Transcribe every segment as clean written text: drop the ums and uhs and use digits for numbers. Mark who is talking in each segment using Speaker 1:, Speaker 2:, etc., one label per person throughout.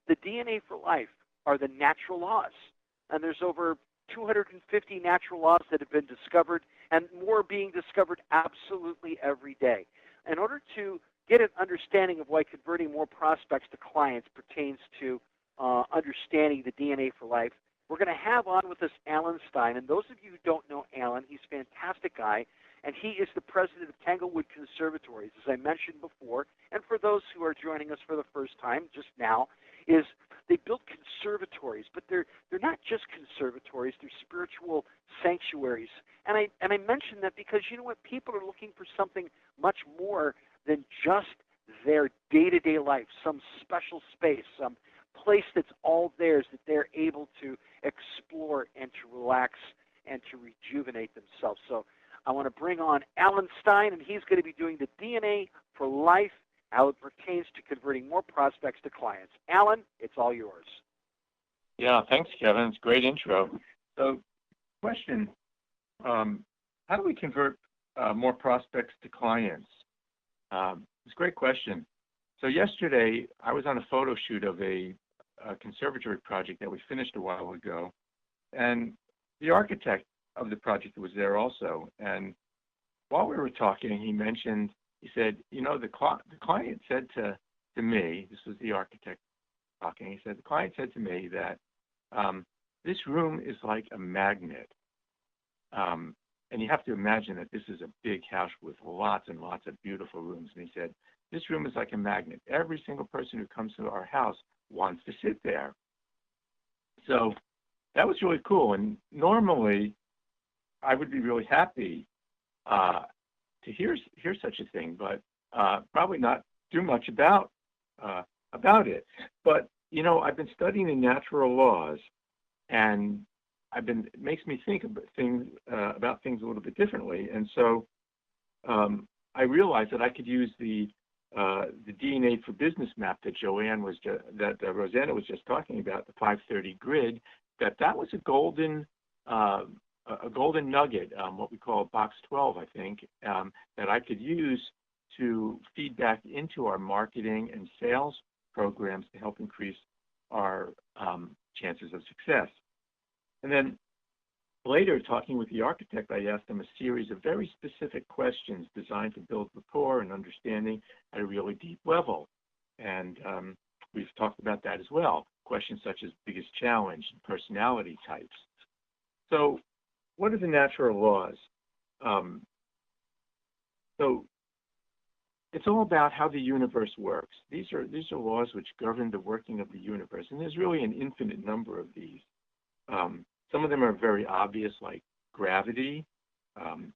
Speaker 1: The DNA for life are the natural laws, and there's over 250 natural laws that have been discovered, and more being discovered absolutely every day. In order to get an understanding of why converting more prospects to clients pertains to understanding the DNA for life, we're going to have on with us Alan Stein. And those of you who don't know Alan, he's a fantastic guy, and he is the president of Tanglewood Conservatories, as I mentioned before. And for those who are joining us for the first time just now, is they build conservatories, but they're not just conservatories; they're spiritual sanctuaries. And I mention that because you know what, people are looking for something much more than just their day-to-day life, some special space, some place that's all theirs that they're able to explore and to relax and to rejuvenate themselves. So I want to bring on Alan Stein, and he's going to be doing the DNA for life, how it pertains to converting more prospects to clients. Alan, it's all yours.
Speaker 2: Yeah, thanks, Kevin. It's a great intro. So, question, how do we convert more prospects to clients? It's a great question. So yesterday, I was on a photo shoot of a conservatory project that we finished a while ago, and the architect of the project was there also. And while we were talking, he said, you know, the client said to me, this was the architect talking, he said, the client said to me that this room is like a magnet. And you have to imagine that this is a big house with lots and lots of beautiful rooms. And he said, this room is like a magnet. Every single person who comes to our house wants to sit there. So that was really cool. And normally I would be really happy to hear such a thing, but probably not do much about it. But you know, I've been studying the natural laws, and it makes me think about things a little bit differently. And so I realized that I could use the DNA for business map that Rosanna was just talking about, the 530 grid. That was a golden nugget, what we call box 12, I think, that I could use to feed back into our marketing and sales programs to help increase our chances of success. And then later, talking with the architect, I asked him a series of very specific questions designed to build rapport and understanding at a really deep level. And we've talked about that as well. Questions such as biggest challenge and personality types. So what are the natural laws? So it's all about how the universe works. These are laws which govern the working of the universe, and there's really an infinite number of these. Some of them are very obvious, like gravity.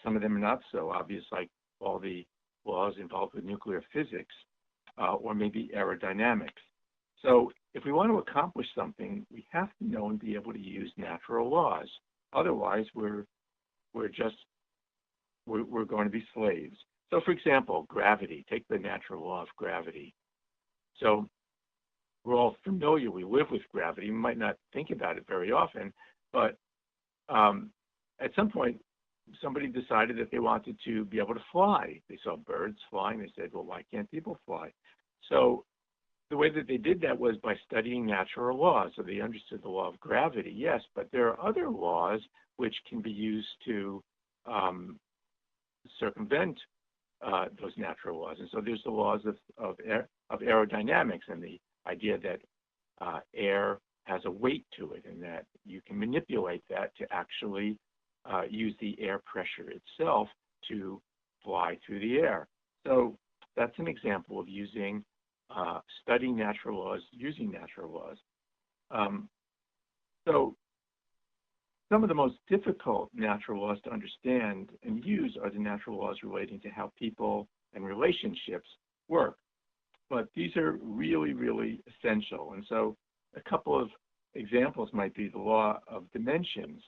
Speaker 2: Some of them are not so obvious, like all the laws involved with nuclear physics, or maybe aerodynamics. So if we want to accomplish something, we have to know and be able to use natural laws. Otherwise, we're going to be slaves. So, for example, gravity. Take the natural law of gravity. So we're all familiar. We live with gravity. We might not think about it very often, but at some point, somebody decided that they wanted to be able to fly. They saw birds flying. They said, well, why can't people fly? So the way that they did that was by studying natural laws. So they understood the law of gravity, yes, but there are other laws which can be used to circumvent those natural laws. And so there's the laws of aerodynamics, and the idea that air has a weight to it, and that you can manipulate that to actually use the air pressure itself to fly through the air. So that's an example of using studying natural laws, using natural laws. So some of the most difficult natural laws to understand and use are the natural laws relating to how people and relationships work. But these are really, really essential. And so a couple of examples might be the law of dimensions.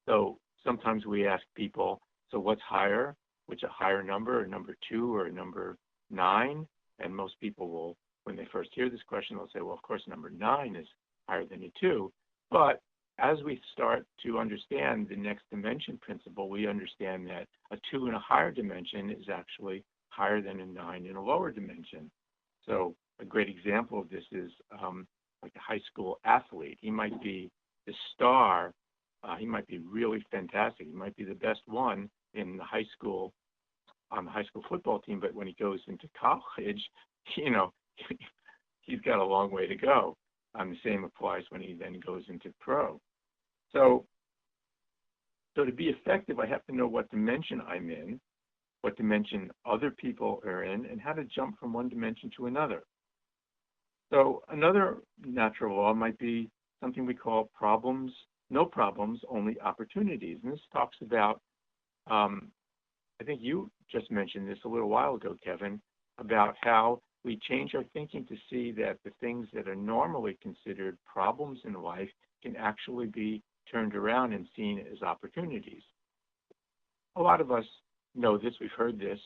Speaker 2: So sometimes we ask people, so what's higher? Which a higher number, a number 2 or a number 9? And most people will, when they first hear this question, they'll say, well, of course, number 9 is higher than a 2. But as we start to understand the next dimension principle, we understand that a 2 in a higher dimension is actually higher than a 9 in a lower dimension. So a great example of this is like a high school athlete. He might be the star. He might be really fantastic. He might be the best one in the high school on the high school football team. But when he goes into college, you know, he's got a long way to go. The same applies when he then goes into pro. So to be effective, I have to know what dimension I'm in, what dimension other people are in, and how to jump from one dimension to another. So another natural law might be something we call problems, no problems, only opportunities. And this talks about, I think you just mentioned this a little while ago, Kevin, about how we change our thinking to see that the things that are normally considered problems in life can actually be turned around and seen as opportunities. A lot of us know this, we've heard this,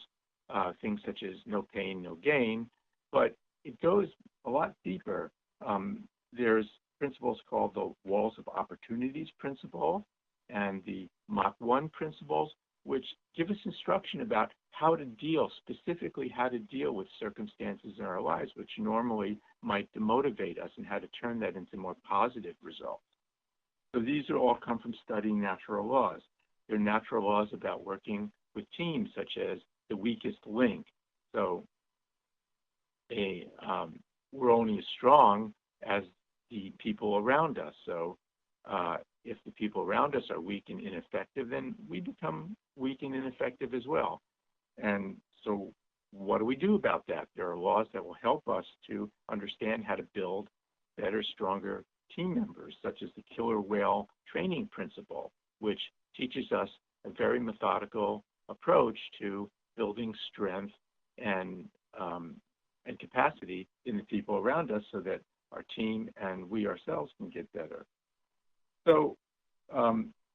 Speaker 2: things such as no pain, no gain, but it goes a lot deeper. There's principles called the Walls of Opportunities principle and the Mach 1 principles, which give us instruction about how to deal, specifically how to deal with circumstances in our lives, which normally might demotivate us, and how to turn that into more positive results. So these are all come from studying natural laws. They're natural laws about working with teams, such as the weakest link. So we're only as strong as the people around us. So if the people around us are weak and ineffective, then we become weak and ineffective as well. And so what do we do about that? There are laws that will help us to understand how to build better, stronger team members, such as the killer whale training principle, which teaches us a very methodical approach to building strength and capacity in the people around us so that our team and we ourselves can get better. So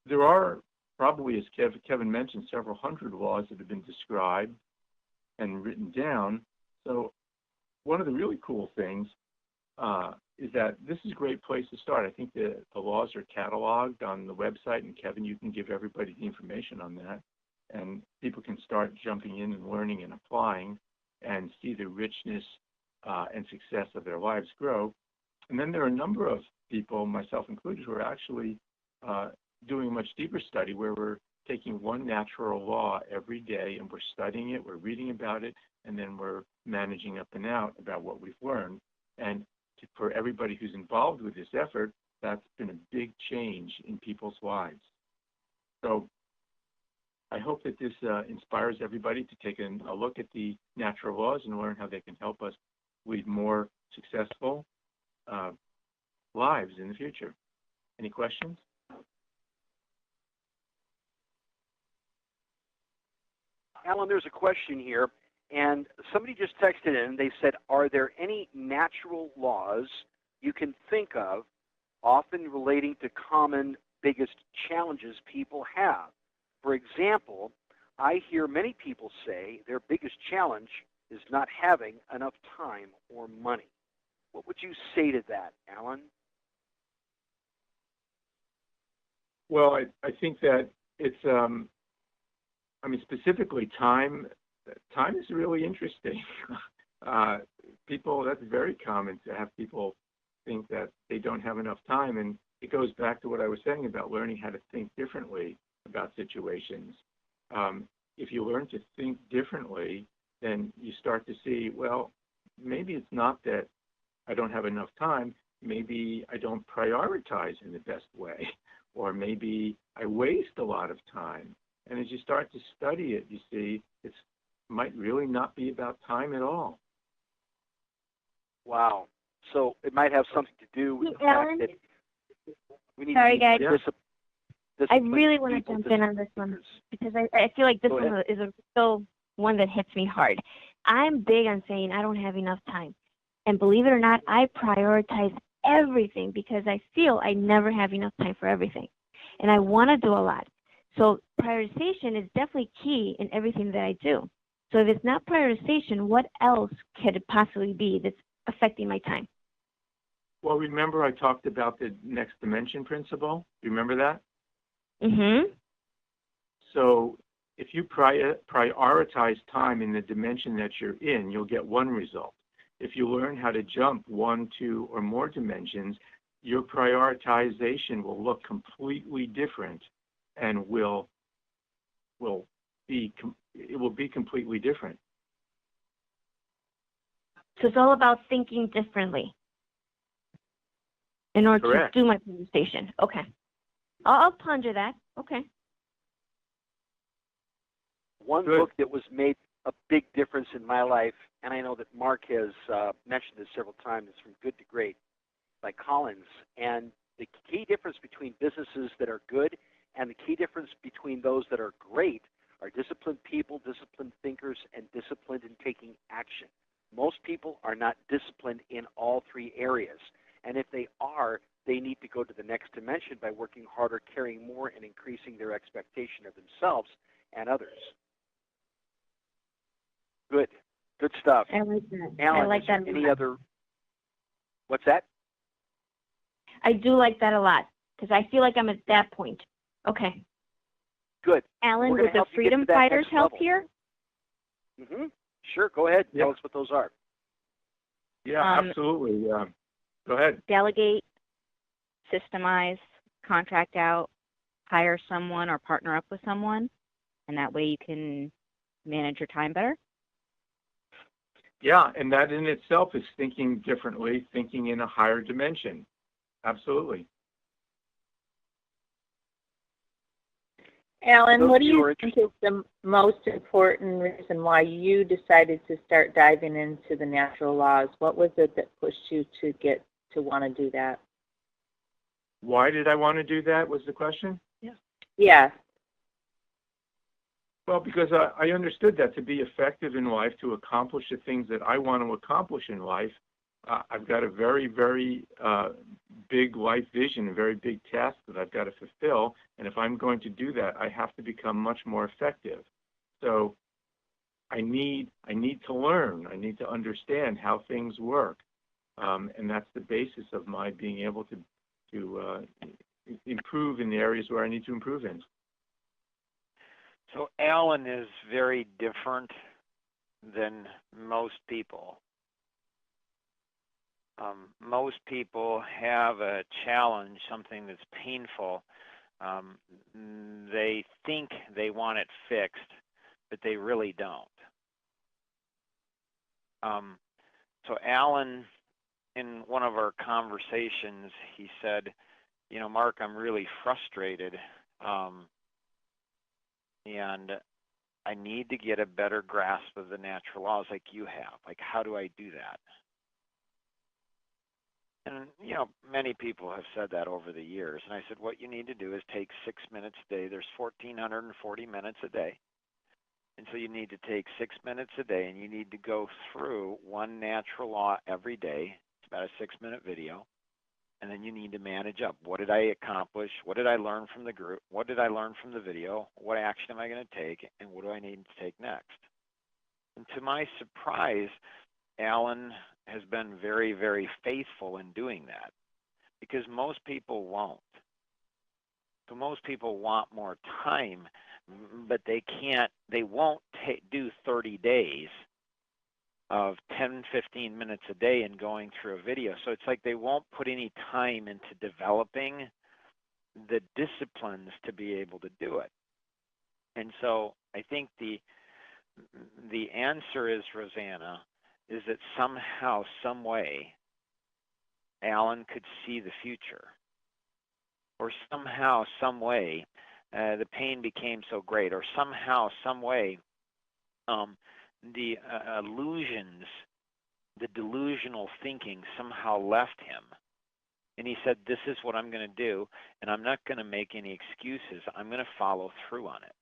Speaker 2: there are probably, as Kevin mentioned, several hundred laws that have been described and written down. So one of the really cool things is that this is a great place to start. I think the laws are cataloged on the website, and Kevin, you can give everybody the information on that, and people can start jumping in and learning and applying and see the richness and success of their lives grow. And then there are a number of people, myself included, who are actually doing a much deeper study where we're taking one natural law every day and we're studying it, we're reading about it, and then we're managing up and out about what we've learned. And for everybody who's involved with this effort, that's been a big change in people's lives. So I hope that this inspires everybody to take a look at the natural laws and learn how they can help us lead more successful lives in the future. Any questions?
Speaker 1: Alan, there's a question here, and somebody just texted in. They said, are there any natural laws you can think of, often relating to common biggest challenges people have? For example, I hear many people say their biggest challenge is not having enough time or money. What would you say to that, Alan?
Speaker 2: Well, I think that it's, specifically time is really interesting. That's very common to have people think that they don't have enough time. And it goes back to what I was saying about learning how to think differently about situations. If you learn to think differently, then you start to see, well, maybe it's not that I don't have enough time. Maybe I don't prioritize in the best way, or maybe I waste a lot of time. And as you start to study it, you see it might really not be about time at all.
Speaker 1: Wow. So it might have something to do with the fact that we need
Speaker 3: Sorry,
Speaker 1: to
Speaker 3: guys. I
Speaker 1: discipline
Speaker 3: really want to
Speaker 1: people,
Speaker 3: jump in on this one because I feel like this one is still one that hits me hard. I'm big on saying I don't have enough time. And believe it or not, I prioritize everything because I feel I never have enough time for everything. And I want to do a lot. So prioritization is definitely key in everything that I do. So if it's not prioritization, what else could it possibly be that's affecting my time?
Speaker 2: Well, remember I talked about the next dimension principle? Remember that?
Speaker 3: Mm-hmm.
Speaker 2: So if you prioritize time in the dimension that you're in, you'll get one result. if you learn how to jump 1, 2, or more dimensions, your prioritization will look completely different and it will be completely different.
Speaker 3: So it's all about thinking differently in order
Speaker 2: Correct.
Speaker 3: to do my presentation. Okay. I'll ponder that. Okay.
Speaker 1: One
Speaker 2: Good.
Speaker 1: book that was made a big difference in my life, and I know that Mark has mentioned this several times, is From Good to Great by Collins. And the key difference between businesses that are good and the key difference between those that are great are disciplined people, disciplined thinkers, and disciplined in taking action. Most people are not disciplined in all three areas. And if they are, they need to go to the next dimension by working harder, caring more, and increasing their expectation of themselves and others. Good. Good stuff.
Speaker 3: I like that.
Speaker 1: Alan,
Speaker 3: I like that.
Speaker 1: any other? What's that?
Speaker 3: I do like that a lot because I feel like I'm at that point. Okay.
Speaker 1: Good.
Speaker 3: Alan,
Speaker 1: We're
Speaker 3: would
Speaker 1: gonna
Speaker 3: the
Speaker 1: help you get to
Speaker 3: freedom
Speaker 1: that
Speaker 3: fighters
Speaker 1: next
Speaker 3: help
Speaker 1: level.
Speaker 3: here?
Speaker 1: Mm-hmm. Sure. Go ahead.
Speaker 2: Yeah.
Speaker 1: Tell us what those are.
Speaker 2: Yeah, absolutely. Go ahead.
Speaker 4: Delegate, systemize, contract out, hire someone or partner up with someone, and that way you can manage your time better.
Speaker 2: Yeah, and that in itself is thinking differently, thinking in a higher dimension. Absolutely.
Speaker 5: Alan,
Speaker 1: Those
Speaker 5: what do
Speaker 1: of you who
Speaker 5: you
Speaker 1: are
Speaker 5: think is the most important reason why you decided to start diving into the natural laws? What was it that pushed you to want to do that?
Speaker 2: Why did I want to do that was the question?
Speaker 5: Yeah.
Speaker 2: Well, because I understood that to be effective in life, to accomplish the things that I want to accomplish in life, I've got a very, very big life vision, a very big task that I've got to fulfill. And if I'm going to do that, I have to become much more effective. So I need to learn. I need to understand how things work. And that's the basis of my being able to improve in the areas where I need to improve in.
Speaker 6: So Alan is very different than most people. Most people have a challenge, something that's painful. They think they want it fixed, but they really don't. So Alan, in one of our conversations, he said, you know, Mark, I'm really frustrated. And I need to get a better grasp of the natural laws like you have. Like, how do I do that? And, you know, many people have said that over the years. And I said, what you need to do is take 6 minutes a day. There's 1,440 minutes a day. And so you need to take 6 minutes a day, and you need to go through one natural law every day. It's about a 6-minute video. And then you need to manage up. What did I accomplish? What did I learn from the group? What did I learn from the video? What action am I going to take? And what do I need to take next? And to my surprise, Alan has been very, very faithful in doing that because most people won't. So most people want more time, but they won't do 30 days of 10, 15 minutes a day and going through a video. So it's like they won't put any time into developing the disciplines to be able to do it. And so I think the answer is, Rosanna, is that somehow, some way, Alan could see the future. Or somehow, some way, the pain became so great. Or somehow, some way, the illusions, the delusional thinking somehow left him. And he said, this is what I'm going to do, and I'm not going to make any excuses. I'm going to follow through on it.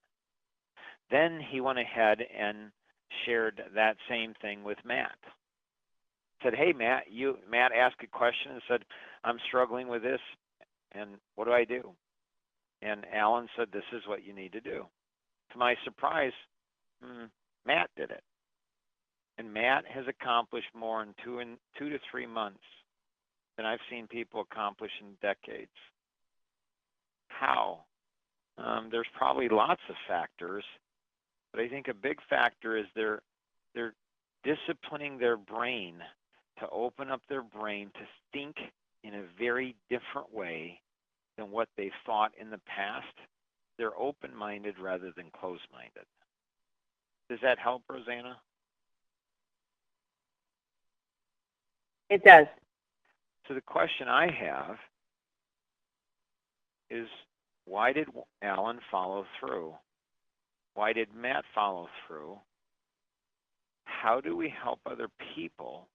Speaker 6: Then he went ahead and shared that same thing with Matt. Said, hey, Matt asked a question and said, I'm struggling with this, and what do I do? And Alan said, this is what you need to do. To my surprise, Matt did it. And Matt has accomplished more in 2 to 3 months than I've seen people accomplish in decades. How? There's probably lots of factors, but I think a big factor is they're disciplining their brain to open up their brain to think in a very different way than what they've thought in the past, they're open-minded rather than closed-minded. Does that help, Rosanna?
Speaker 5: It does.
Speaker 6: So the question I have is, why did Alan follow through? Why did Matt follow through? How do we help other people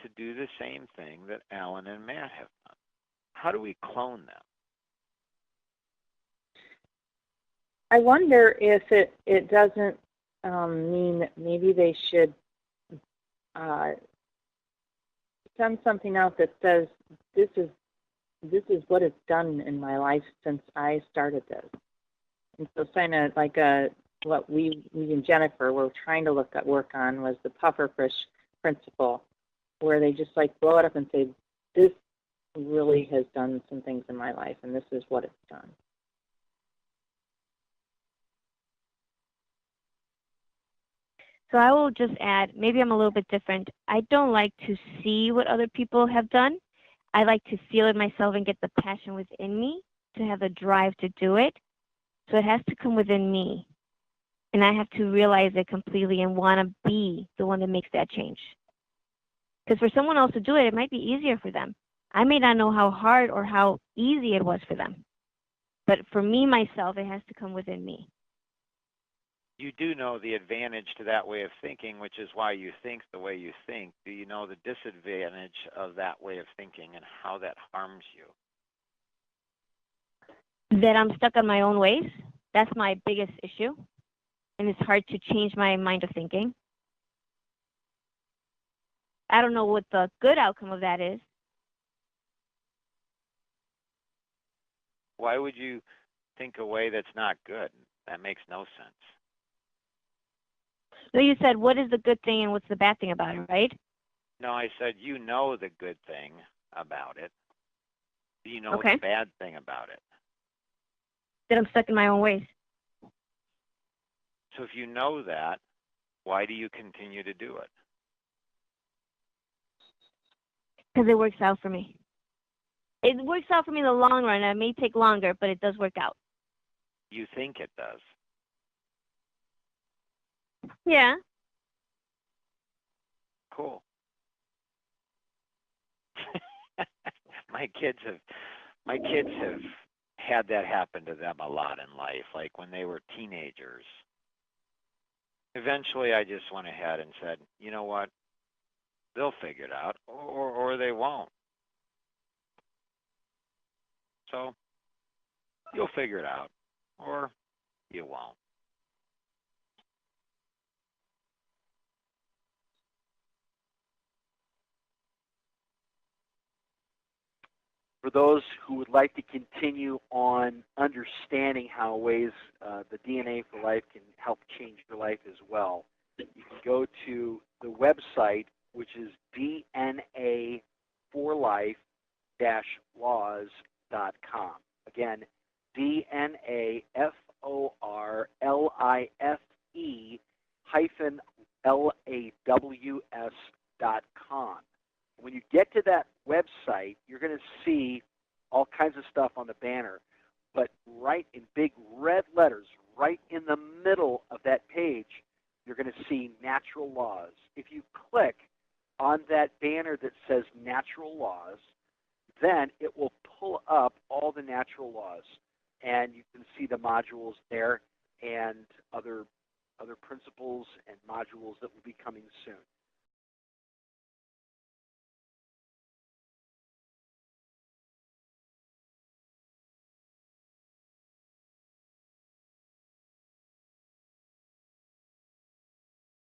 Speaker 6: to do the same thing that Alan and Matt have done? How do we clone them?
Speaker 5: I wonder if it doesn't mean that maybe they should send something out that says, this is what it's done in my life since I started this. And so kind of like what we and Jennifer were trying to work on was the pufferfish principle, where they just like blow it up and say, this really has done some things in my life, and this is what it's done.
Speaker 3: So I will just add, maybe I'm a little bit different. I don't like to see what other people have done. I like to feel it myself and get the passion within me to have the drive to do it. So it has to come within me. And I have to realize it completely and want to be the one that makes that change. Because for someone else to do it, it might be easier for them. I may not know how hard or how easy it was for them. But for me, myself, it has to come within me.
Speaker 6: You do know the advantage to that way of thinking, which is why you think the way you think. Do you know the disadvantage of that way of thinking and how that harms you?
Speaker 3: That I'm stuck on my own ways. That's my biggest issue. And it's hard to change my mind of thinking. I don't know what the good outcome of that is.
Speaker 6: Why would you think a way that's not good? That makes no sense.
Speaker 3: So you said, what is the good thing and what's the bad thing about it, right?
Speaker 6: No, I said you know the good thing about it. Do you know
Speaker 3: Okay.
Speaker 6: the bad thing about it?
Speaker 3: That I'm stuck in my own ways.
Speaker 6: So if you know that, why do you continue to do it?
Speaker 3: Because it works out for me. It works out for me in the long run. It may take longer, but it does work out.
Speaker 6: You think it does.
Speaker 3: Yeah.
Speaker 6: Cool. my kids have had that happen to them a lot in life, like when they were teenagers. Eventually I just went ahead and said, you know what? They'll figure it out, or they won't. So you'll figure it out, or you won't.
Speaker 1: For those who would like to continue on understanding how ways the DNA for Life can help change your life as well, you can go to the website, which is dnaforlife-laws.com. Again, DNAFORLIFE-LAWS.com. When you get to that website, you're going to see all kinds of stuff on the banner, but right in big red letters, right in the middle of that page, you're going to see natural laws. If you click on that banner that says natural laws, then it will pull up all the natural laws, and you can see the modules there and other principles and modules that will be coming soon.